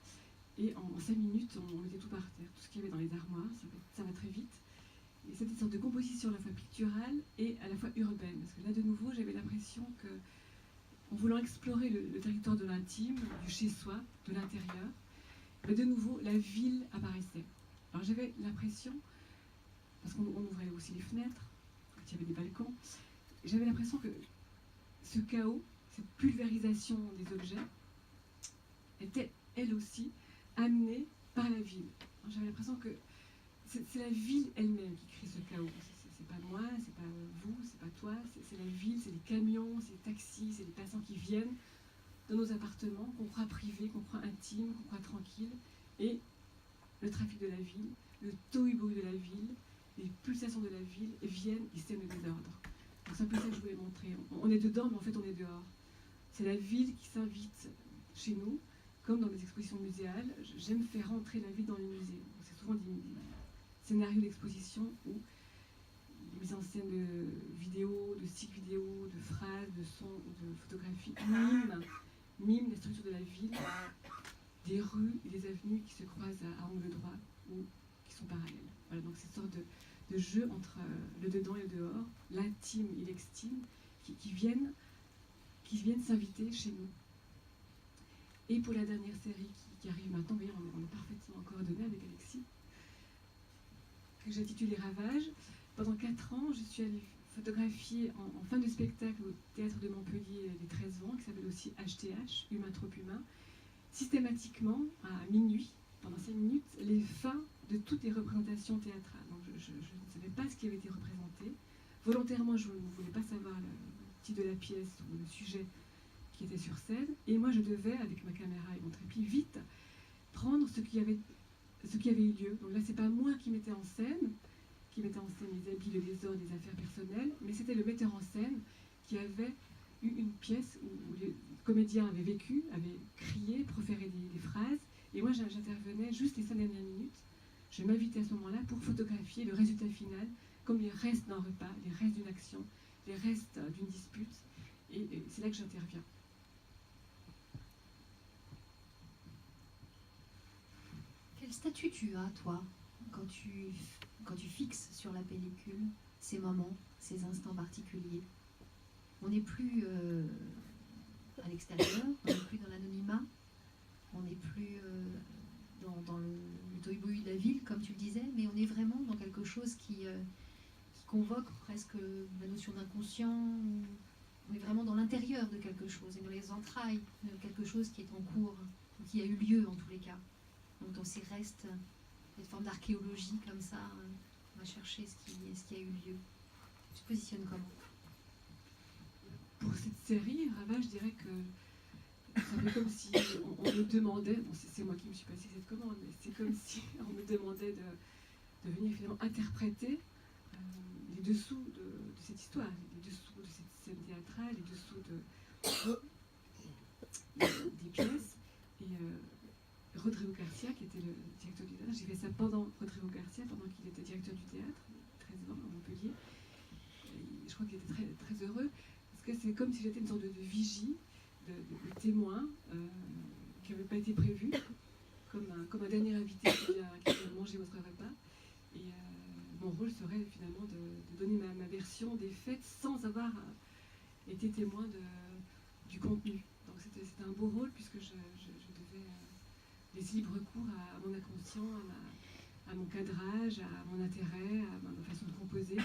Et en 5 minutes, on mettait tout par terre, tout ce qu'il y avait dans les armoires, ça va très vite. Et c'était une sorte de composition à la fois picturale et à la fois urbaine. Parce que là, de nouveau, j'avais l'impression que, en voulant explorer le territoire de l'intime, du chez-soi, de l'intérieur, mais de nouveau, la ville apparaissait. Alors j'avais l'impression, parce qu'on ouvrait aussi les fenêtres, quand il y avait des balcons, j'avais l'impression que ce chaos, cette pulvérisation des objets, était, elle aussi, amenée par la ville. J'avais l'impression que c'est la ville elle-même qui crée ce chaos. C'est pas moi, c'est pas vous, c'est pas toi, c'est la ville, c'est les camions, c'est les taxis, c'est les passants qui viennent dans nos appartements, qu'on croit privés, qu'on croit intimes, qu'on croit tranquilles, et le trafic de la ville, le tohu-bohu de la ville, les pulsations de la ville viennent et sèment le désordre. Donc c'est un peu ça que je voulais montrer. On est dedans, mais en fait on est dehors. C'est la ville qui s'invite chez nous, comme dans des expositions muséales. J'aime faire rentrer la ville dans les musées. C'est souvent des scénarios d'exposition où les mises en scène de vidéos, de cycles vidéo, de phrases, de sons, de photographies miment la structure de la ville, des rues et des avenues qui se croisent à angle droit ou qui sont parallèles. Voilà, donc c'est une sorte de jeu entre le dedans et le dehors, l'intime et l'extime, qui viennent s'inviter chez nous. Et pour la dernière série qui arrive maintenant, vous voyez, on est parfaitement coordonnés avec Alexis, que j'ai intitulé Ravage. Pendant 4 ans, je suis allée photographier en fin de spectacle au Théâtre de Montpellier les 13 vents, qui s'appelle aussi HTH, Humain trop humain, systématiquement, à minuit, pendant 5 minutes, les fins de toutes les représentations théâtrales. Donc je ne savais pas ce qui avait été représenté. Volontairement, je ne voulais pas savoir le titre de la pièce ou le sujet qui était sur scène, et moi je devais, avec ma caméra et mon trépied, vite prendre ce qui avait eu lieu. Donc là, c'est pas moi qui mettais en scène, qui mettait en scène les habits, le désordre, les affaires personnelles, mais c'était le metteur en scène qui avait eu une pièce où les comédiens avaient vécu, avaient crié, proféré des phrases, et moi j'intervenais juste les 5 dernières minutes. Je m'invitais à ce moment-là pour photographier le résultat final, comme les restes d'un repas, les restes d'une action, les restes d'une dispute, et c'est là que j'interviens. Quel statut tu as, toi, quand tu fixes sur la pellicule ces moments, ces instants particuliers? On n'est plus à l'extérieur, on n'est plus dans l'anonymat, on n'est plus dans le tohu-bohu de la ville, comme tu le disais, mais on est vraiment dans quelque chose qui convoque presque la notion d'inconscient. On est vraiment dans l'intérieur de quelque chose, et dans les entrailles de quelque chose qui est en cours, ou qui a eu lieu en tous les cas. Donc dans ces restes, cette forme d'archéologie comme ça, on va chercher ce qui a eu lieu. Tu te positionnes comment? Pour cette série, Ravage, je dirais que ça fait comme si on me demandait, bon c'est moi qui me suis passé cette commande, mais c'est comme si on me demandait de venir finalement interpréter les dessous de cette histoire, les dessous de cette scène théâtrale, les dessous des pièces. Et Rodrigo Garcia, qui était le directeur du théâtre, j'ai fait ça pendant Rodrigo Garcia, pendant qu'il était directeur du théâtre, 13 ans à Montpellier. Et je crois qu'il était très, très heureux, parce que c'est comme si j'étais une sorte de vigie, de témoin qui n'avait pas été prévu, comme un dernier invité qui vient manger votre repas. Et mon rôle serait finalement de donner ma version des faits sans avoir été témoin du contenu. Donc c'était un beau rôle, puisque je devais laisser libre cours à mon inconscient, à mon cadrage, à mon intérêt, à ma façon de composer,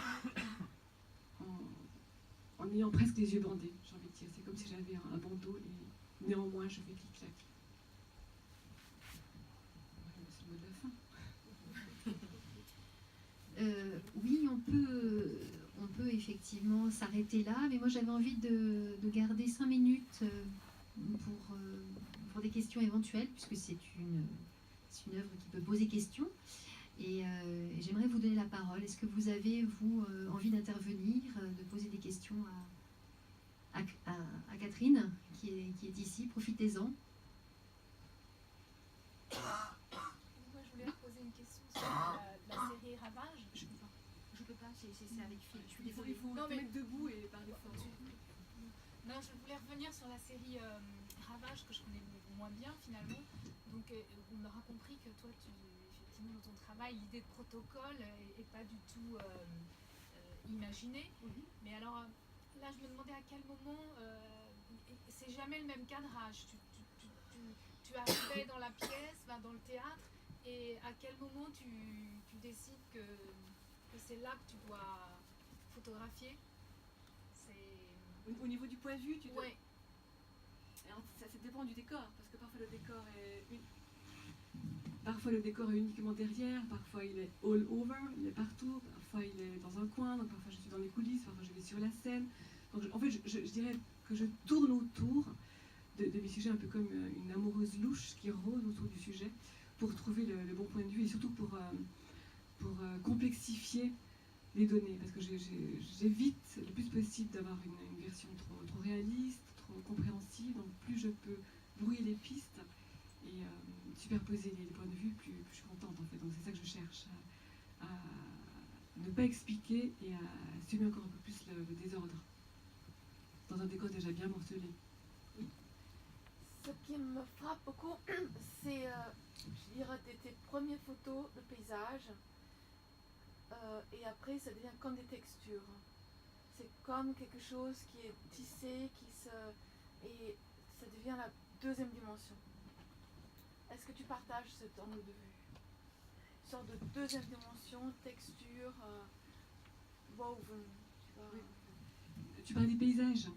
en ayant presque les yeux bandés, j'ai envie de dire. C'est comme si j'avais un bandeau et néanmoins je fais clic-clac. C'est le mot de la fin. Oui, on peut effectivement s'arrêter là, mais moi j'avais envie de garder 5 minutes pour des questions éventuelles, puisque c'est une œuvre qui peut poser question. Et j'aimerais vous donner la parole. Est-ce que vous avez, vous, envie d'intervenir, de poser des questions à Catherine, qui est ici? Profitez-en. Moi, je voulais poser une question sur la série Ravage. Je peux pas, c'est avec Phil. Je suis désolée. Il faut Non, te mais- mettre debout et parler fort. Non, je voulais revenir sur la série Ravage, que je connais moins bien finalement. Donc, on aura compris que toi, effectivement, dans ton travail, l'idée de protocole n'est pas du tout imaginée. Mais alors, là, je me demandais à quel moment, c'est jamais le même cadrage. Tu arrivais dans la pièce, dans le théâtre, et à quel moment tu décides que c'est là que tu dois photographier? Au niveau du point de vue, tu Ouais. Alors, ça dépend du décor, parce que parfois le décor est uniquement derrière, parfois il est all over, il est partout, parfois il est dans un coin, donc parfois je suis dans les coulisses, parfois je vais sur la scène. Donc en fait, je dirais que je tourne autour de mes sujets, un peu comme une amoureuse louche qui rôde autour du sujet, pour trouver le bon point de vue, et surtout pour complexifier les données, parce que j'évite le plus possible d'avoir une version trop réaliste, trop compréhensible. Donc plus je peux brouiller les pistes et superposer les points de vue, plus je suis contente en fait. Donc c'est ça que je cherche, à ne pas expliquer et à assumer encore un peu plus le désordre dans un décor déjà bien morcelé. Ce qui me frappe beaucoup, c'est, je dirais, tes premières photos de paysage. Et après, ça devient comme des textures. C'est comme quelque chose qui est tissé, et ça devient la deuxième dimension. Est-ce que tu partages cet angle de vue? Une sorte de deuxième dimension, texture, woven, tu vois. Oui. Tu parles des paysages.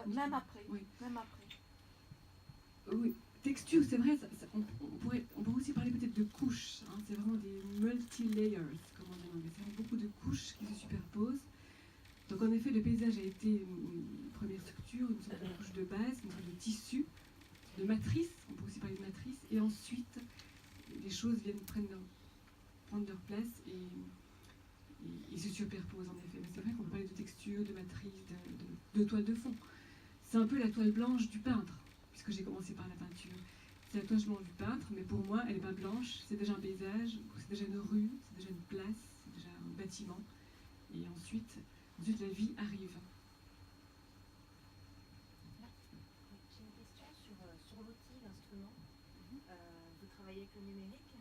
Même après, Oui. même après. Oui, texture, c'est vrai, on pourrait aussi parler peut-être de couches, hein. C'est vraiment des multi-layers, comme on dit en anglais. C'est vraiment beaucoup de couches qui se superposent. Donc en effet, le paysage a été une première structure, une sorte de couche de base, une sorte de tissu, de matrice, on peut aussi parler de matrice, et ensuite les choses viennent prendre leur place, et ils se superposent en effet. Mais c'est vrai qu'on peut parler de texture, de matrice, de toile de fond. C'est un peu la toile blanche du peintre, puisque j'ai commencé par la peinture. C'est la toile blanche du peintre, mais pour moi, elle n'est pas blanche, c'est déjà un paysage, c'est déjà une rue, c'est déjà une place, c'est déjà un bâtiment. Et ensuite la vie arrive. J'ai une question sur l'outil, l'instrument. Vous travaillez avec le numérique,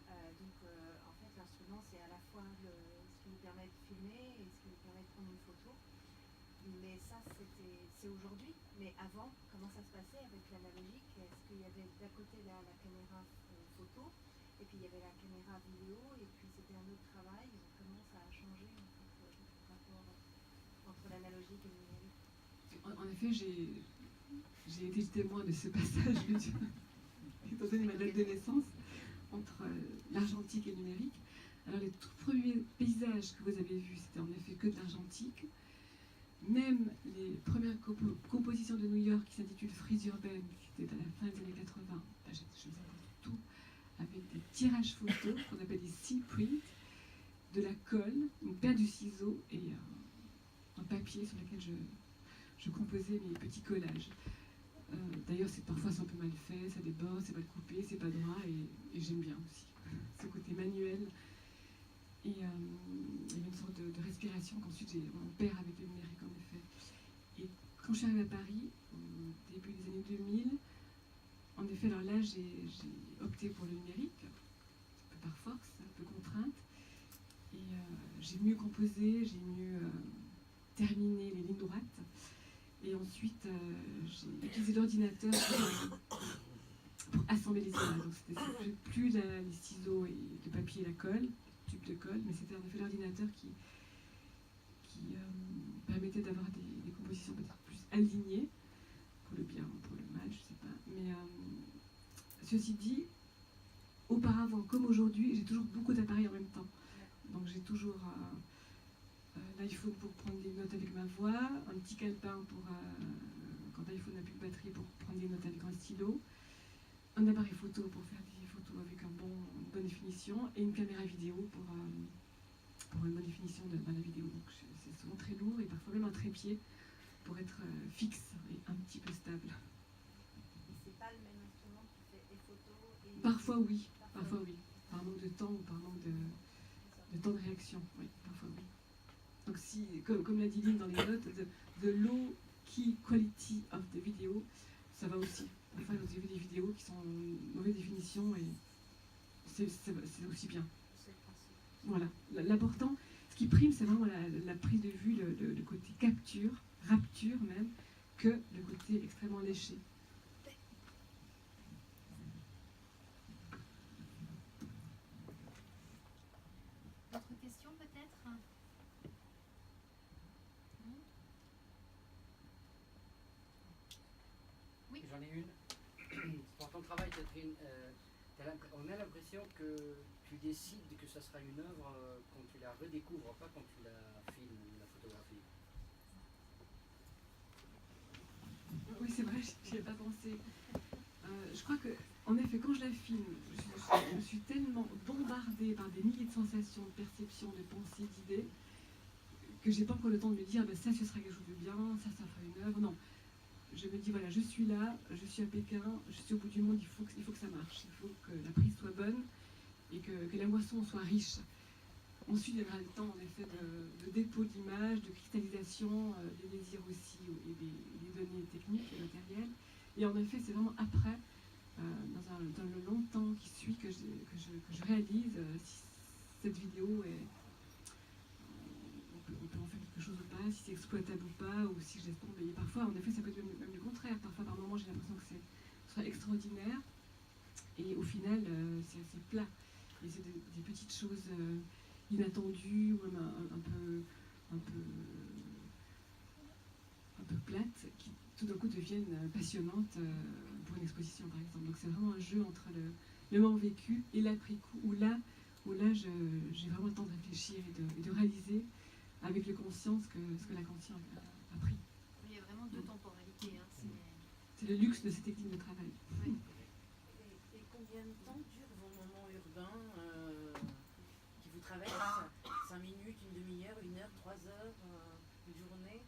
en fait l'instrument c'est à la fois ce qui nous permet de filmer et ce qui nous permet de prendre une photo. Mais ça c'est aujourd'hui. Mais avant, comment ça se passait avec l'analogique? Est-ce qu'il y avait d'un côté la caméra photo et puis il y avait la caméra vidéo et puis c'était un autre travail? Comment ça a changé en fait, le rapport entre l'analogique et le numérique? En effet, j'ai été témoin de ce passage, étant donné ma date de naissance, entre l'argentique et le numérique. Alors les tout premiers paysages que vous avez vus, c'était en effet que de l'argentique. Même les premières compositions de New York qui s'intitulent Frise urbaine, qui étaient à la fin des années 80, je faisais tout avec des tirages photos qu'on appelle des seal prints, de la colle, une paire de ciseaux et un papier sur lequel je composais mes petits collages. D'ailleurs, parfois c'est un peu mal fait, ça déborde, c'est mal coupé, c'est pas droit, et j'aime bien aussi ce côté manuel. Et il y avait une sorte de respiration qu'ensuite on perd avec le numérique en effet. Et quand je suis arrivée à Paris, au début des années 2000, en effet, alors là j'ai opté pour le numérique, un peu par force, un peu contrainte, et j'ai mieux composé, j'ai mieux terminé les lignes droites, et ensuite j'ai utilisé l'ordinateur pour assembler les images. Donc c'était plus les ciseaux et le papier et la colle, tube de colle, mais c'était en effet l'ordinateur qui permettait d'avoir des compositions peut-être plus alignées, pour le bien ou pour le mal, je sais pas. Mais ceci dit, auparavant comme aujourd'hui, j'ai toujours beaucoup d'appareils en même temps. Donc j'ai toujours l'iPhone pour prendre des notes avec ma voix, un petit calepin pour quand l'iPhone n'a plus de batterie pour prendre des notes avec un stylo, un appareil photo pour faire des photos avec une bonne définition, et une caméra vidéo pour une bonne définition de la vidéo. Donc c'est souvent très lourd, et parfois même un trépied pour être fixe et un petit peu stable. C'est pas le même instrument qui fait les photos et... Parfois oui, par manque de temps ou par manque de temps de réaction, oui, parfois oui. Donc si, comme l'a dit Lynn dans les notes, the low key quality of the video, ça va aussi. Parfois vous avez des vidéos qui sont en mauvaise définition, et c'est aussi bien. Voilà, l'important, ce qui prime, c'est vraiment la prise de vue, le côté capture, rapture même, que le côté extrêmement léché. D'autres questions peut-être? Oui. J'en ai une. Pour ton travail, Catherine, on a l'impression que tu décides que ça sera une œuvre quand tu la redécouvres, pas quand tu la filmes ou la photographies. Oui, c'est vrai, j'y ai pas pensé. Je crois que, en effet, quand je la filme, je suis tellement bombardée par des milliers de sensations, de perceptions, de pensées, d'idées, que j'ai pas encore le temps de me dire, ça, ce sera quelque chose de bien, ça fera une œuvre. Non. Je me dis, voilà, je suis là, je suis à Pékin, je suis au bout du monde, il faut que ça marche, il faut que la prise soit bonne et que la moisson soit riche. Ensuite, il y aura le temps, en effet, de dépôt d'images, de cristallisation, des désirs aussi, et des données techniques et matérielles. Et en effet, c'est vraiment après, dans le long temps qui suit, que je réalise si cette vidéo est... On peut en faire quelque chose ou pas, si c'est exploitable ou pas, ou si je laisse tomber. Et parfois, en effet, ça peut être même du contraire. Parfois, par moments, j'ai l'impression que ce soit extraordinaire, et au final, c'est assez plat. Et c'est des petites choses inattendues, ou même un peu plates, qui tout d'un coup deviennent passionnantes pour une exposition, par exemple. Donc c'est vraiment un jeu entre le moment vécu et l'après-coup, où là j'ai vraiment le temps de réfléchir et de réaliser avec le conscience ce que l'inconscient a pris. Il y a vraiment deux temporalités. C'est le luxe de cette technique de travail. Oui. Et combien de temps durent vos moments urbains qui vous traversent? 5 5 minutes, une demi-heure, 1 heure, 3 heures, une journée?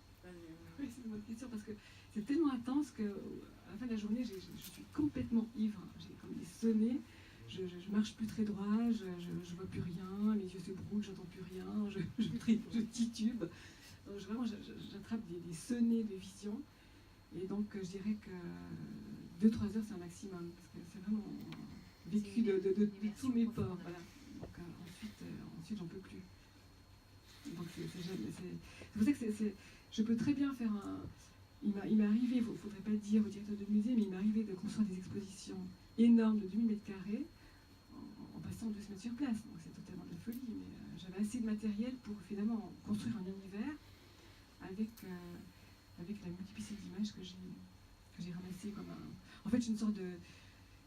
Oui, c'est une bonne question parce que c'est tellement intense qu'à la fin de la journée, je suis complètement ivre. J'ai comme des sonnets, je marche plus très droit, je vois plus rien, mes yeux se brouillent, j'entends plus rien, je titube. Donc vraiment, j'attrape des sonnets de vision. Et donc, je dirais que 2-3 heures, c'est un maximum parce que c'est vraiment vécu de tous mes pores. Voilà. Donc ensuite, j'en peux plus. Donc c'est pour ça que je peux très bien faire un. Il m'est arrivé, il ne faudrait pas le dire au directeur de musée, mais il m'est arrivé de construire des expositions énormes de 2000 mètres carrés en passant 2 semaines sur place. Donc c'est totalement de la folie, mais j'avais assez de matériel pour finalement construire un univers avec la multiplicité d'images que j'ai ramassées comme un. En fait, je suis une sorte de.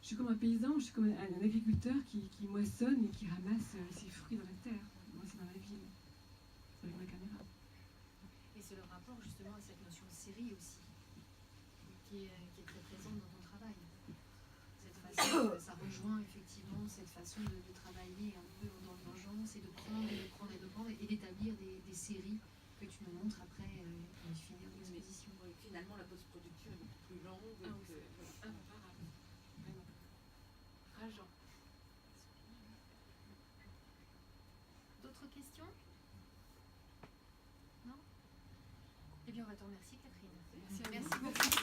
Je suis comme un paysan, je suis comme un agriculteur qui moissonne et qui ramasse ses fruits dans la terre. Moi, c'est dans la ville, avec ma caméra. Et c'est le rapport justement à cette notion de série aussi, qui est très présente dans ton travail. Cette façon, ça rejoint effectivement cette façon de travailler un peu dans l'urgence et de prendre et de prendre et de prendre et d'établir des séries que tu nous montres après et finir l'exposition. Oui, finalement, la post-production est beaucoup plus longue. Ah oui, c'est incomparable. Vraiment. Rageant. D'autres questions? Non? Eh bien, on va te remercier, Catherine. Merci beaucoup.